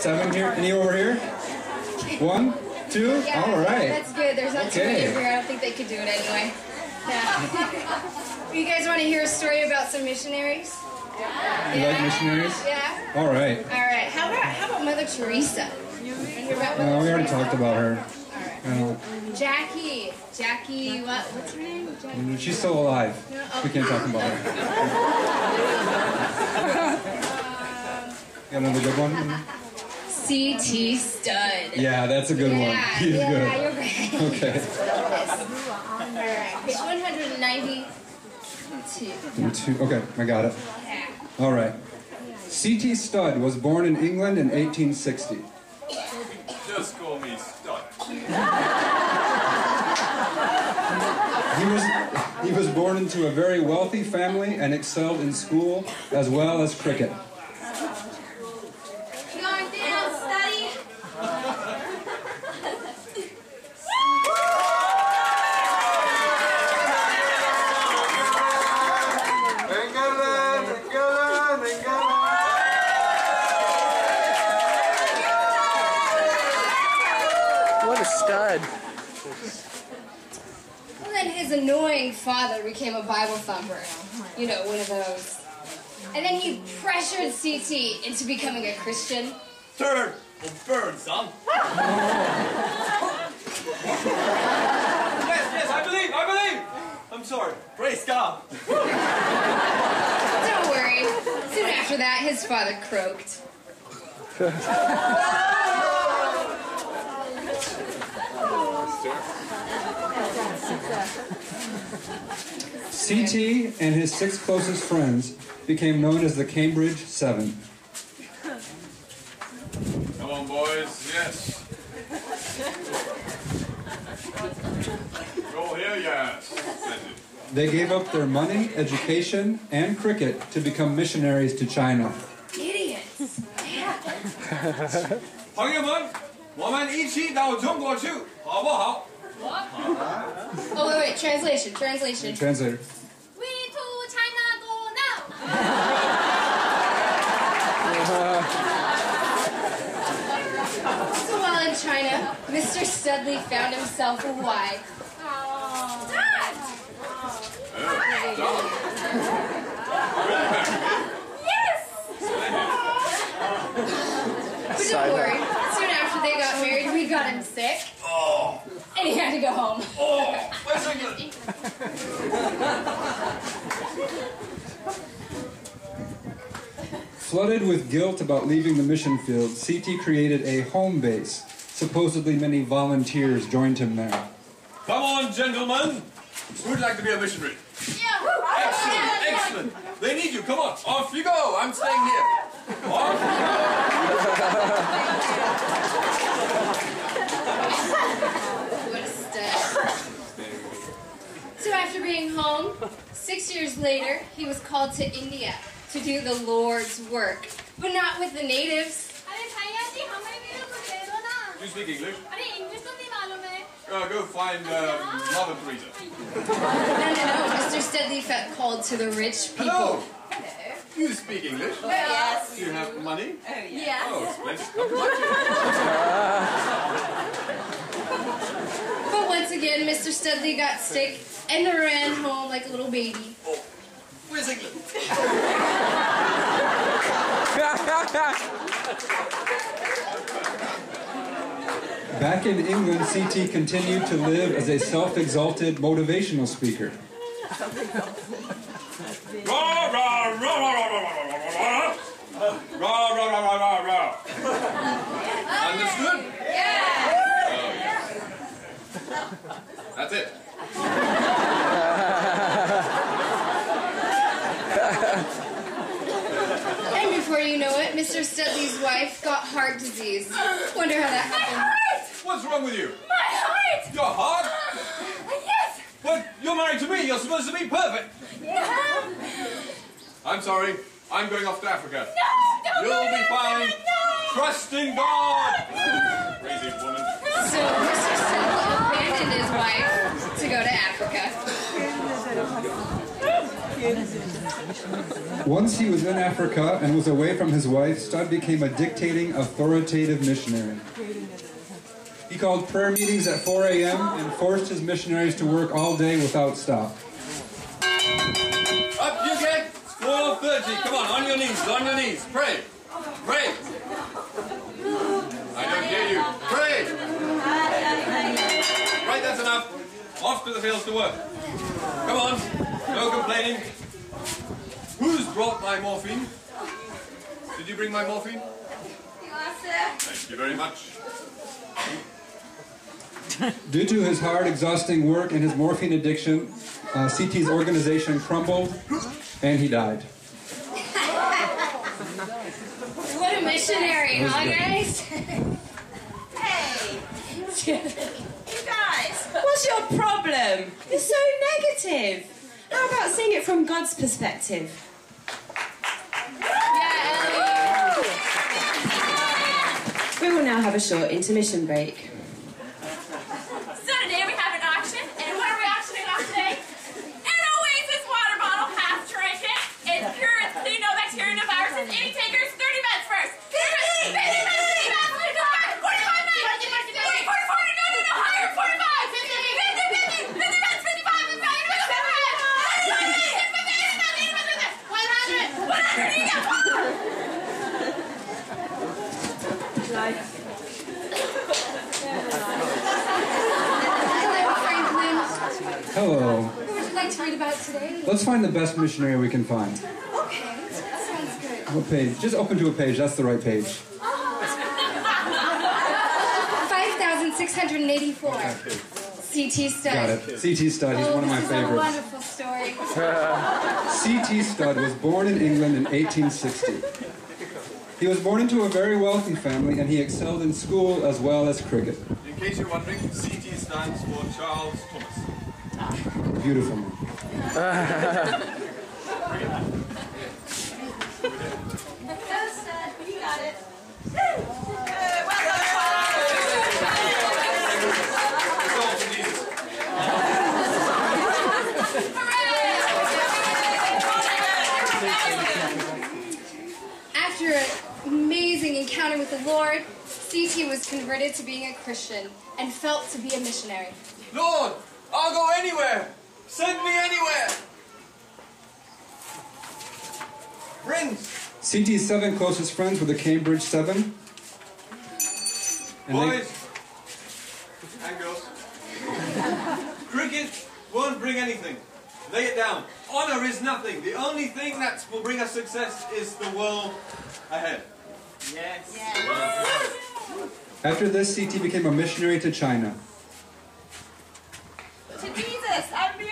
7 here. Any over here? 1, 2. Yeah, all right. That's good. There's not too many over here. I don't think they could do it anyway. Yeah. You guys want to hear a story about some missionaries? Yeah. You like missionaries? Yeah. All right. All right. How about Mother Teresa? No, we already talked about her. All right. Jackie, what's her name? Jackie. She's still alive. No? We can't talk about her. Got another good one? C.T. Stud. Yeah, that's a good one. He's good. You're right. Okay. All right, page 192. Okay, I got it. All right. C.T. Stud was born in England in 1860. Just call me Stud. He was born into a very wealthy family and excelled in school as well as cricket. What a stud. Well, then his annoying father became a Bible thumper. You know, one of those. And then he pressured C.T. into becoming a Christian. Turn or burn, son. Yes, I believe. I'm sorry. Praise God. Don't worry. Soon after that, his father croaked. C.T. and his 6 closest friends became known as the Cambridge 7. Come on, boys. Yes. Go here, yes. They gave up their money, education, and cricket to become missionaries to China. Idiots. Yeah. 朋友们，我们一起到中国去，好不好？ Oh, wait, translation. Translator. We to China go now. So while in China, Mr. Studley found himself a wife. Dad! Yes! But don't worry, soon after they got married, we got him sick. And he had to go home. Where's England? Flooded with guilt about leaving the mission field, C.T. created a home base. Supposedly many volunteers joined him there. Come on, gentlemen. Who'd like to be a missionary? Yeah. Excellent. They need you. Come on. Off you go. I'm staying here. Off you What a stud. So after being home, 6 years later, he was called to India to do the Lord's work, but not with the natives. You speak English? Go find Mother Teresa. No. Mr. Studley felt called to the rich people. Hello. You speak English? Yes. Do you have money? Yes. Oh, splendid. But once again, Mr. Studley got sick and ran home like a little baby. Oh, where's England? Back in England, C.T. continued to live as a self-exalted motivational speaker. Rah, rah, rah, rah, rah, rah, rah, rah, rah, rah, rah. Understood? Yeah. Oh, yes. That's it. And before you know it, Mr. Studley's wife got heart disease. Wonder how that happened. What's wrong with you? My heart! Your heart? Yes! But you're married to me. You're supposed to be perfect. Yeah. I'm sorry. I'm going off to Africa. No! Don't You'll go be to fine. Africa, no! Trust in God. Crazy woman. So Mr. Studley abandoned his wife to go to Africa. Once he was in Africa and was away from his wife, Studd became a dictating, authoritative missionary. He called prayer meetings at 4 a.m. and forced his missionaries to work all day without stop. Up you get! It's 4:30. Come on your knees, on your knees. Pray. Pray. I don't hear you. Pray. Right, that's enough. Off to the fields to work. Come on. No complaining. Who's brought my morphine? Did you bring my morphine? Thank you very much. Due to his hard, exhausting work and his morphine addiction, CT's organization crumbled and he died. What a missionary, huh, guys? Hey! You guys, what's your problem? You're so negative. How about seeing it from God's perspective? Yeah, We will now have a short intermission break. So today we have an auction, and what are we auctioning off today? An Oasis water bottle, half drinking. It's pure and clean, no bacteria, no viruses. Any takers, 30 bets first. 50 bets, 45 bets, 44, no, higher, 45, 50 bets, 55, and 100, you got. Hello, Franklin. Hello. What would you like to read about today? Let's find the best missionary we can find. Okay, that sounds good. What page? Just open to a page. That's the right page. 5,684. CT Studd. Got it. C.T. Studd. He's one of my This is a favorites. wonderful story. C.T. Studd was born in England in 1860. He was born into a very wealthy family and he excelled in school as well as cricket. In case you're wondering, CT stands for Charles Thomas. Beautiful man. You got it. It's all for Jesus. After an amazing encounter with the Lord, CT was converted to being a Christian and felt to be a missionary. Lord, I'll go anywhere. Send me anywhere. Friends. C.T.'s 7 closest friends were the Cambridge 7. And Boys and girls, cricket won't bring anything. Lay it down. Honor is nothing. The only thing that will bring us success is the world ahead. Yes. After this, C.T. became a missionary to China. To Jesus and beyond.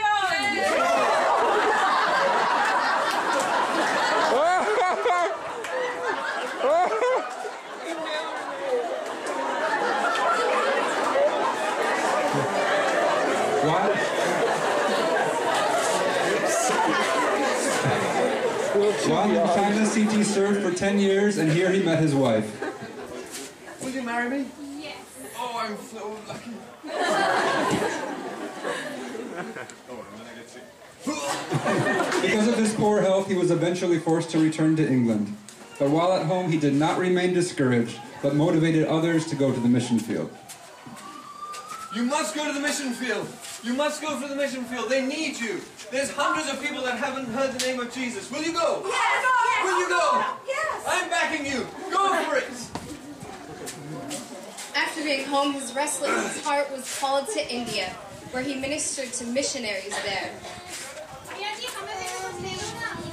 While in China, C.T. served for 10 years, and here he met his wife. Will you marry me? Yes. Oh, I'm so lucky. Oh, and then I get sick. Because of his poor health, he was eventually forced to return to England. But while at home, he did not remain discouraged, but motivated others to go to the mission field. You must go to the mission field. You must go to the mission field. They need you. There's hundreds of people that haven't heard the name of Jesus. Will you go? Yes. Will you go? Yes. I'm backing you. Go for it. After being home, his restless heart was called to India, where he ministered to missionaries there.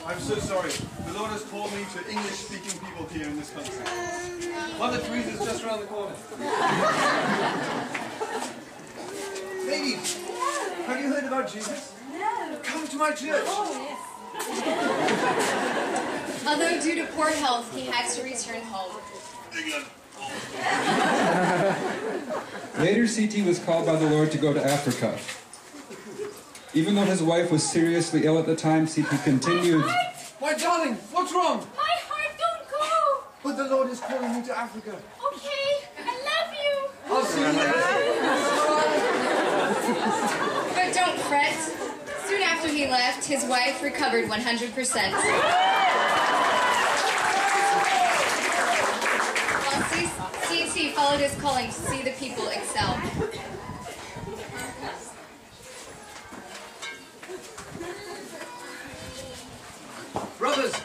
I'm so sorry. The Lord has called me to English-speaking people here in this country. Mother Teresa's just around the corner. Ladies, have you heard about Jesus? No. Come to my church. Oh, yes. Although due to poor health, he had to return home. England. Later, C.T. was called by the Lord to go to Africa. Even though his wife was seriously ill at the time, C.T. continued. My darling, what's wrong? My heart don't go. But the Lord is calling me to Africa. Okay, I love you. I'll see you later. But don't fret. Soon after he left, his wife recovered 100%. While CT followed his calling to see the people excel.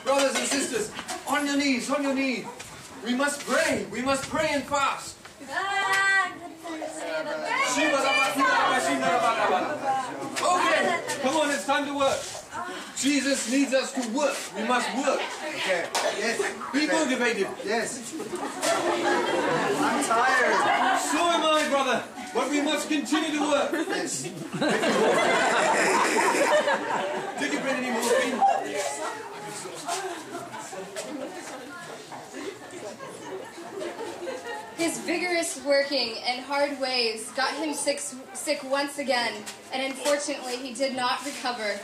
Brothers and sisters, on your knees, on your knees. We must pray and fast. Okay, come on, it's time to work. Jesus needs us to work. We must work. Okay, yes. Be motivated. Yes. I'm tired. So am I, brother. But we must continue to work. Yes. Did you bring any morphine? His vigorous working and hard ways got him sick once again, and unfortunately he did not recover.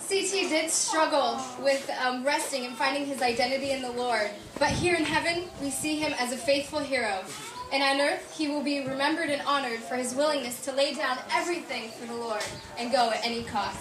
CT did struggle with resting and finding his identity in the Lord, but here in heaven we see him as a faithful hero. And on earth he will be remembered and honored for his willingness to lay down everything for the Lord and go at any cost.